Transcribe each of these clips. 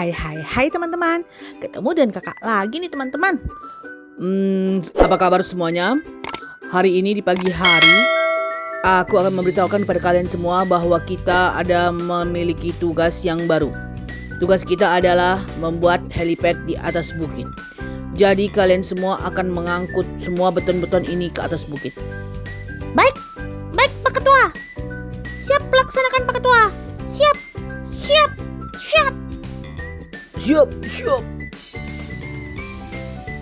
Hai teman-teman. Ketemu dengan kakak lagi nih teman-teman. Apa kabar semuanya? Hari ini di pagi hari, aku akan memberitahukan kepada kalian semua bahwa kita ada memiliki tugas yang baru. Tugas kita adalah membuat helipad di atas bukit. Jadi kalian semua akan mengangkut semua beton-beton ini ke atas bukit. Baik Pak Ketua. Siap laksanakan Pak Ketua. Siap. Siap.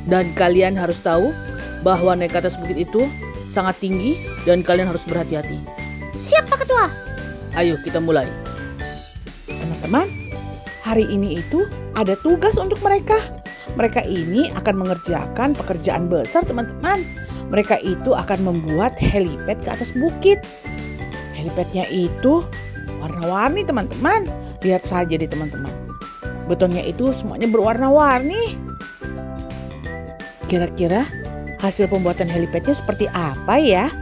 Dan kalian harus tahu bahwa naik ke atas bukit itu sangat tinggi dan kalian harus berhati-hati. Siap Pak Ketua. Ayo kita mulai. Teman-teman, hari ini itu ada tugas untuk mereka. Mereka ini akan mengerjakan pekerjaan besar teman-teman. Mereka itu akan membuat helipad ke atas bukit. Helipadnya itu warna-warni teman-teman. Lihat saja deh teman-teman. Betonnya itu semuanya berwarna-warni. Kira-kira hasil pembuatan helipadnya seperti apa ya?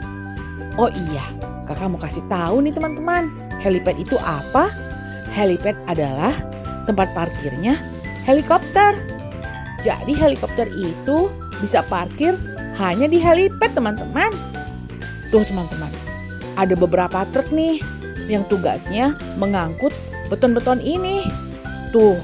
Oh iya, kakak mau kasih tahu nih teman-teman. Helipad itu apa? Helipad adalah tempat parkirnya helikopter. Jadi helikopter itu bisa parkir hanya di helipad teman-teman. Tuh teman-teman, ada beberapa truk nih yang tugasnya mengangkut beton-beton ini. Tuh,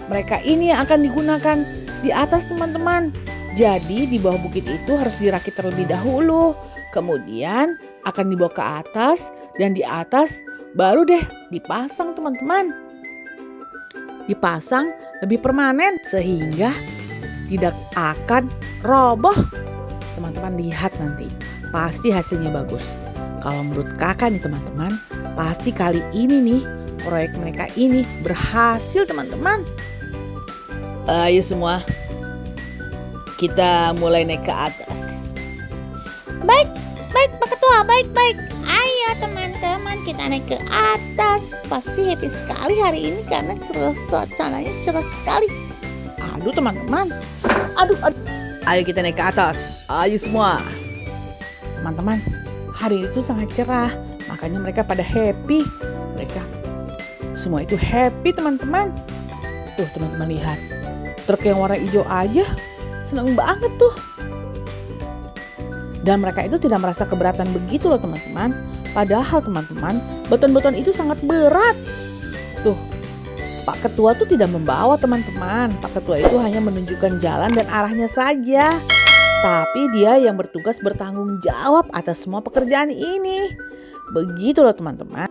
mereka ini yang akan digunakan di atas teman-teman. Jadi di bawah bukit itu harus dirakit terlebih dahulu. Kemudian akan dibawa ke atas dan di atas baru deh dipasang teman-teman. Dipasang lebih permanen sehingga tidak akan roboh. Teman-teman lihat nanti, pasti hasilnya bagus. Kalau menurut kakak nih teman-teman, pasti kali ini nih proyek mereka ini berhasil teman-teman. Ayo semua, kita mulai naik ke atas. Baik Pak Ketua, baik. Ayo teman-teman kita naik ke atas. Pasti happy sekali hari ini karena suasananya cerah sekali. Aduh teman-teman, aduh. Ayo kita naik ke atas, ayo semua. Teman-teman, hari itu sangat cerah, makanya mereka pada happy. Mereka semua itu happy teman-teman. Tuh teman-teman lihat, truk yang warna hijau aja seneng banget tuh. Dan mereka itu tidak merasa keberatan begitu loh teman-teman. Padahal teman-teman, beton-beton itu sangat berat. Tuh, Pak Ketua tuh tidak membawa teman-teman. Pak Ketua itu hanya menunjukkan jalan dan arahnya saja. Tapi dia yang bertugas bertanggung jawab atas semua pekerjaan ini. Begitu loh teman-teman.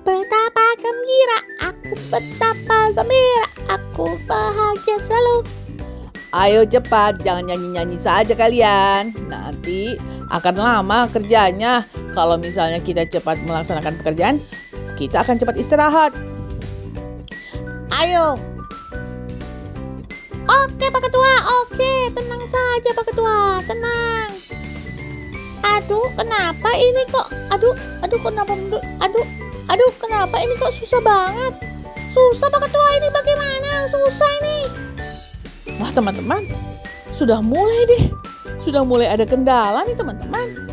Betapa gembira, aku bahagia selalu. Ayo cepat, jangan nyanyi-nyanyi saja kalian. Nanti akan lama kerjanya. Kalau misalnya kita cepat melaksanakan pekerjaan, kita akan cepat istirahat. Ayo. Oke Pak Ketua, oke. Tenang saja Pak Ketua, tenang. Aduh, kenapa ini kok? Aduh, kenapa ini kok susah banget? Susah Pak Ketua, ini bagaimana? Susah ini. Wah teman-teman, sudah mulai ada kendala nih teman-teman.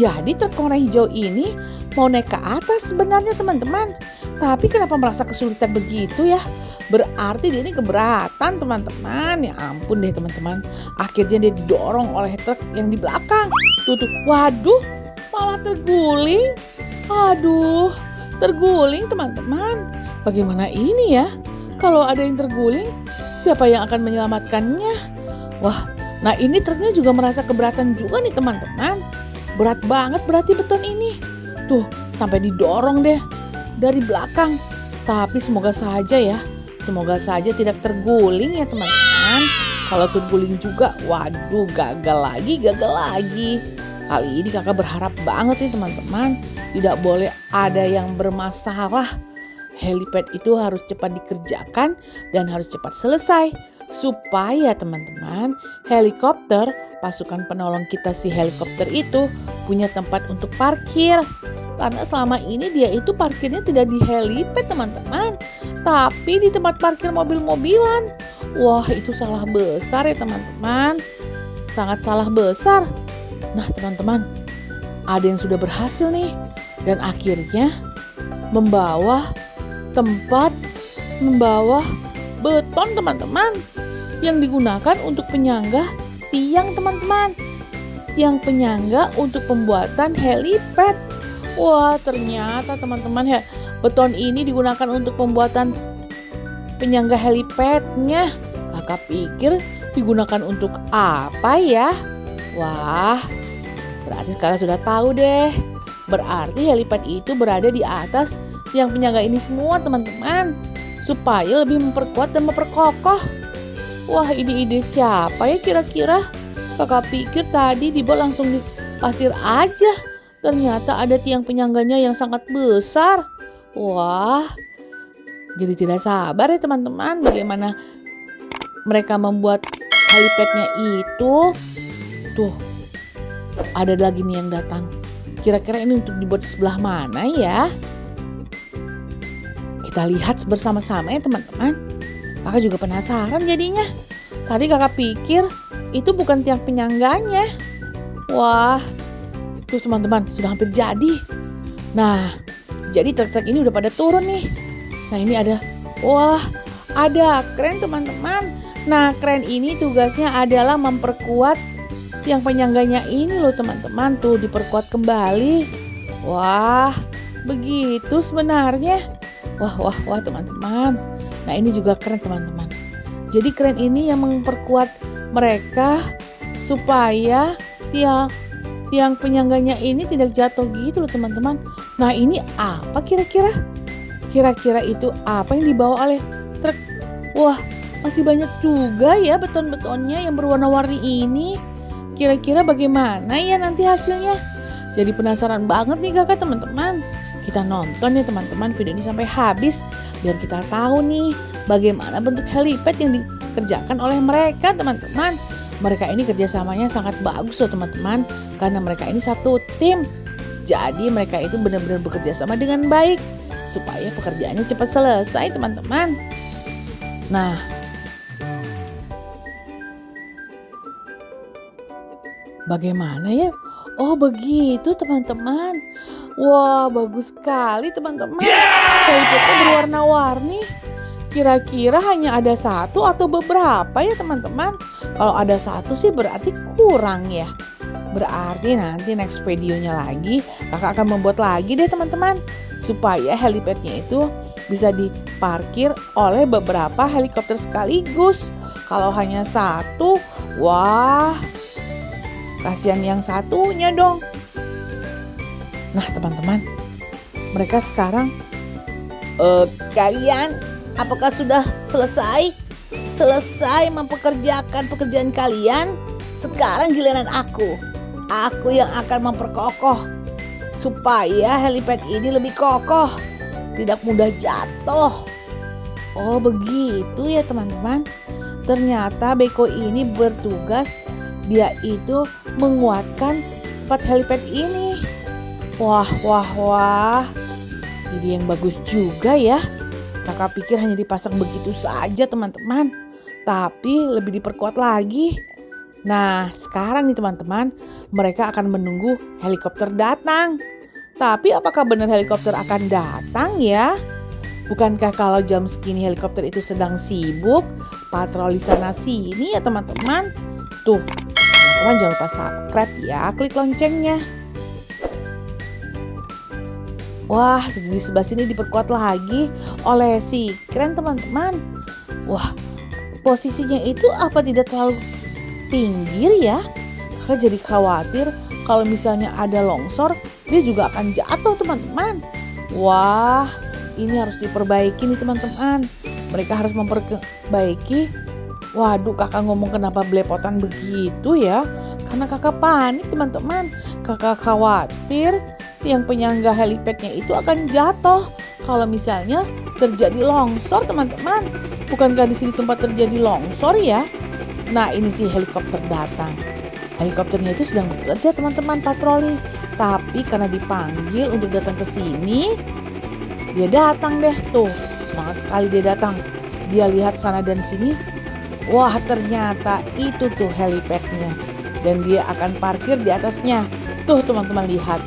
Jadi truk warna hijau ini mau naik ke atas sebenarnya teman-teman. Tapi kenapa merasa kesulitan begitu ya? Berarti dia ini keberatan teman-teman. Ya ampun deh teman-teman. Akhirnya dia didorong oleh truk yang di belakang. Tuh, waduh, malah terguling. Aduh, terguling teman-teman. Bagaimana ini ya? Kalau ada yang terguling, siapa yang akan menyelamatkannya? Wah, nah ini truknya juga merasa keberatan juga nih teman-teman. Berat banget berarti beton ini. Tuh, sampai didorong deh dari belakang. Tapi semoga saja tidak terguling ya teman-teman. Kalau terguling juga, waduh gagal lagi. Kali ini kakak berharap banget nih teman-teman. Tidak boleh ada yang bermasalah. Helipad itu harus cepat dikerjakan dan harus cepat selesai. Supaya teman-teman, helikopter, pasukan penolong kita si helikopter itu punya tempat untuk parkir. Karena selama ini dia itu parkirnya tidak di helipad teman-teman, tapi di tempat parkir mobil-mobilan. Wah, itu salah besar ya teman-teman. Sangat salah besar. Nah teman-teman, ada yang sudah berhasil nih dan akhirnya membawa tempat membawa beton teman-teman yang digunakan untuk penyangga tiang teman-teman. Tiang penyangga untuk pembuatan helipad. Wah, ternyata teman-teman beton ini digunakan untuk pembuatan penyangga helipadnya. Kakak pikir digunakan untuk apa ya? Wah, berarti sekarang sudah tahu deh. Berarti helipad itu berada di atas tiang penyangga ini semua teman-teman, supaya lebih memperkuat dan memperkokoh. Wah, ini ide siapa ya kira-kira? Kakak pikir tadi dibuat langsung di pasir aja. Ternyata ada tiang penyangganya yang sangat besar. Wah, jadi tidak sabar ya teman-teman bagaimana mereka membuat helipadnya itu. Tuh, ada lagi nih yang datang. Kira-kira ini untuk dibuat di sebelah mana ya? Kita lihat bersama-sama ya teman-teman. Kakak juga penasaran jadinya. Tadi kakak pikir itu bukan tiang penyangganya. Wah, tuh teman-teman sudah hampir jadi. Nah, jadi truk-truk ini udah pada turun nih. Nah ini ada, wah ada kren teman-teman. Nah kren ini tugasnya adalah memperkuat tiang penyangganya ini loh teman-teman. Tuh diperkuat kembali. Wah begitu sebenarnya. Wah teman-teman. Nah ini juga keren teman-teman. Jadi kren ini yang memperkuat mereka supaya tiang penyangganya ini tidak jatuh gitu loh teman-teman. Nah ini apa kira-kira? Kira-kira itu apa yang dibawa oleh truk? Wah masih banyak juga ya beton-betonnya yang berwarna-warni ini. Kira-kira bagaimana ya nanti hasilnya? Jadi penasaran banget nih kakak teman-teman. Kita nonton ya teman-teman video ini sampai habis. Biar kita tahu nih bagaimana bentuk helipad yang dikerjakan oleh mereka teman-teman. Mereka ini kerjasamanya sangat bagus loh teman-teman. Karena mereka ini satu tim. Jadi mereka itu benar-benar bekerja sama dengan baik. Supaya pekerjaannya cepat selesai teman-teman. Nah, bagaimana ya? Oh begitu teman-teman. Wah bagus sekali teman-teman. Helipadnya berwarna-warni. Kira-kira hanya ada satu atau beberapa ya teman-teman. Kalau ada satu sih berarti kurang ya. Berarti nanti next videonya lagi kakak akan membuat lagi deh teman-teman. Supaya helipadnya itu bisa diparkir oleh beberapa helikopter sekaligus. Kalau hanya satu, wah kasihan yang satunya dong. Nah teman-teman, mereka sekarang kalian apakah sudah selesai mempekerjakan pekerjaan kalian? Sekarang giliran aku yang akan memperkokoh supaya helipad ini lebih kokoh, tidak mudah jatuh. Oh begitu ya teman-teman. Ternyata Beko ini bertugas, dia itu menguatkan tempat helipad ini. Wah. Jadi yang bagus juga ya. Kakak pikir hanya dipasang begitu saja teman-teman. Tapi lebih diperkuat lagi. Nah sekarang nih teman-teman, mereka akan menunggu helikopter datang. Tapi apakah benar helikopter akan datang ya? Bukankah kalau jam segini helikopter itu sedang sibuk patroli sana sini ya teman-teman? Tuh, teman-teman jangan lupa subscribe ya, klik loncengnya. Wah, di sebelah sini diperkuat lagi oleh si kren teman-teman. Wah, posisinya itu apa tidak terlalu pinggir ya? Kakak jadi khawatir kalau misalnya ada longsor, dia juga akan jatuh teman-teman. Wah, ini harus diperbaiki nih teman-teman. Mereka harus memperbaiki. Waduh, kakak ngomong kenapa belepotan begitu ya? Karena kakak panik teman-teman. Kakak khawatir tiang penyangga helipadnya itu akan jatuh kalau misalnya terjadi longsor teman-teman. Bukankah di sini tempat terjadi longsor ya? Nah ini sih helikopter datang. Helikopternya itu sedang bekerja teman-teman patroli. Tapi karena dipanggil untuk datang ke sini, dia datang deh tuh. Semangat sekali dia datang. Dia lihat sana dan sini. Wah ternyata itu tuh helipadnya. Dan dia akan parkir di atasnya. Tuh teman-teman lihat.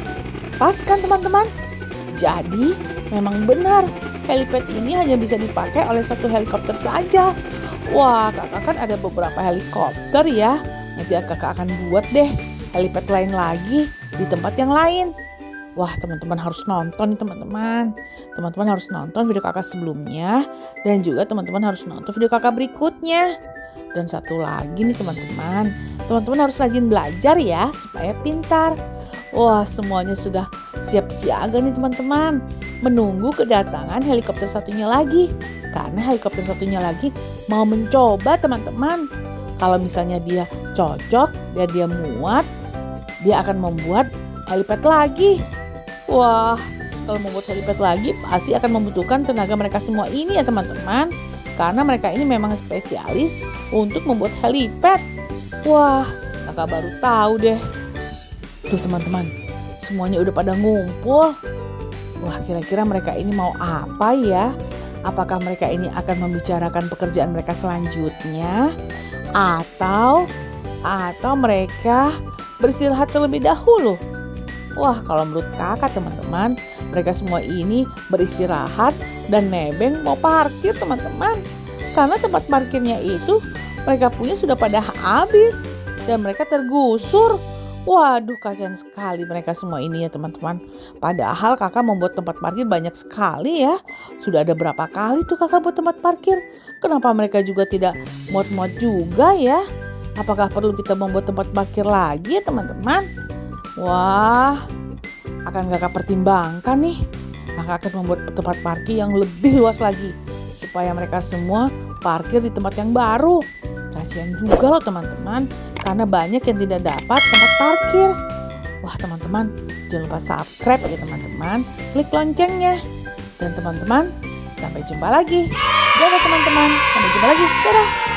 Pas kan teman-teman? Jadi memang benar helipad ini hanya bisa dipakai oleh satu helikopter saja. Wah, kakak kan ada beberapa helikopter ya. Nanti kakak akan buat deh helipad lain lagi di tempat yang lain. Wah, teman-teman harus nonton nih teman-teman. Teman-teman harus nonton video kakak sebelumnya. Dan juga teman-teman harus nonton video kakak berikutnya. Dan satu lagi nih teman-teman. Teman-teman harus rajin belajar ya supaya pintar. Wah, semuanya sudah siap siaga nih teman-teman. Menunggu kedatangan helikopter satunya lagi. Karena helikopter satunya lagi mau mencoba teman-teman. Kalau misalnya dia cocok dan dia muat, dia akan membuat helipad lagi. Wah, kalau membuat helipad lagi pasti akan membutuhkan tenaga mereka semua ini ya teman-teman. Karena mereka ini memang spesialis untuk membuat helipad. Wah, kakak baru tahu deh. Tuh teman-teman, semuanya udah pada ngumpul. Wah, kira-kira mereka ini mau apa ya? Apakah mereka ini akan membicarakan pekerjaan mereka selanjutnya? Atau mereka beristirahat terlebih dahulu? Wah, kalau menurut kakak teman-teman, mereka semua ini beristirahat dan nebeng mau parkir teman-teman. Karena tempat parkirnya itu mereka punya sudah pada habis dan mereka tergusur. Waduh, kasihan sekali mereka semua ini ya teman-teman. Padahal kakak membuat tempat parkir banyak sekali ya. Sudah ada berapa kali tuh kakak buat tempat parkir. Kenapa mereka juga tidak muat-muat juga ya? Apakah perlu kita membuat tempat parkir lagi ya teman-teman? Wah, akan kakak pertimbangkan nih. Kakak akan membuat tempat parkir yang lebih luas lagi. Supaya mereka semua parkir di tempat yang baru. Kasihan juga loh teman-teman. Karena banyak yang tidak dapat tempat parkir. Wah teman-teman, jangan lupa subscribe ya teman-teman. Klik loncengnya. Dan teman-teman, sampai jumpa lagi. Dadah teman-teman, sampai jumpa lagi. Dadah.